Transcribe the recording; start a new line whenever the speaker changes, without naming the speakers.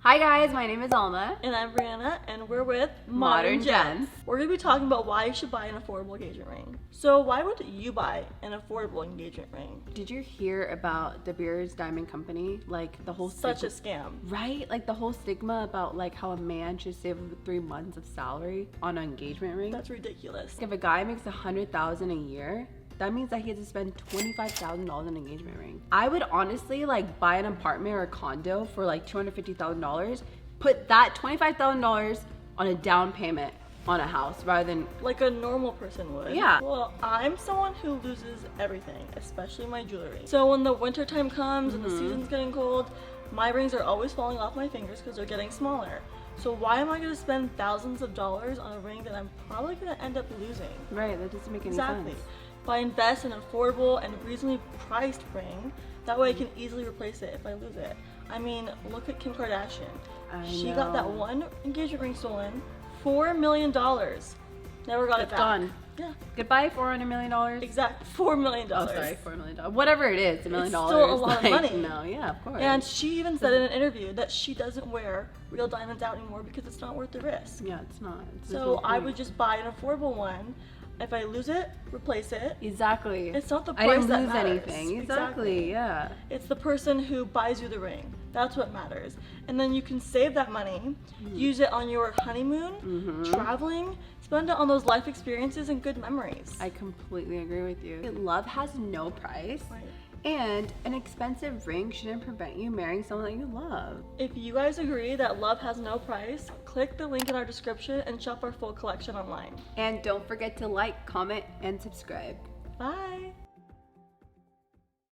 Hi guys, my name is Alma.
And I'm Brianna, and we're with
Modern Gents.
We're going to be talking about why you should buy an affordable engagement ring. So why would you buy an affordable engagement ring?
Did you hear about De Beers Diamond Company? Like the whole
Such a scam.
Right? Like the whole stigma about like how a man should save 3 months of salary on an engagement ring.
That's ridiculous.
If a guy makes $100,000 a year, that means that he has to spend $25,000 on an engagement ring. I would honestly like buy an apartment or a condo for like $250,000, put that $25,000 on a down payment on a house rather than
like a normal person would.
Yeah.
Well, I'm someone who loses everything, especially my jewelry. So when the winter time comes and the season's getting cold, my rings are always falling off my fingers because they're getting smaller. So why am I going to spend thousands of dollars on a ring that I'm probably going to end up losing?
Right, that doesn't make any
Exactly.
sense.
If I invest in an affordable and reasonably priced ring, that way I can easily replace it if I lose it. I mean, look at Kim Kardashian. She got that one engagement ring stolen, $4 million. Never got it back.
Gone.
Yeah.
Goodbye, $400 million.
Exact $4 million.
Oh, sorry, $4 million. Whatever it is, $1 million.
It's still a lot of money.
No, yeah, of course.
And she even said in an interview that she doesn't wear real diamonds out anymore because it's not worth the risk.
Yeah, it's not.
So I would just buy an affordable one. If I lose it, replace it.
Exactly.
It's not the
I
price
didn't
that
lose
matters.
anything. Exactly. Yeah.
It's the person who buys you the ring. That's what matters. And then you can save that money, use it on your honeymoon, traveling, spend it on those life experiences and good memories.
I completely agree with you. Love has no price.
Right.
And an expensive ring shouldn't prevent you marrying someone that you love.
If you guys agree that love has no price, click the link in our description and shop our full collection online.
And don't forget to like, comment, and subscribe.
Bye!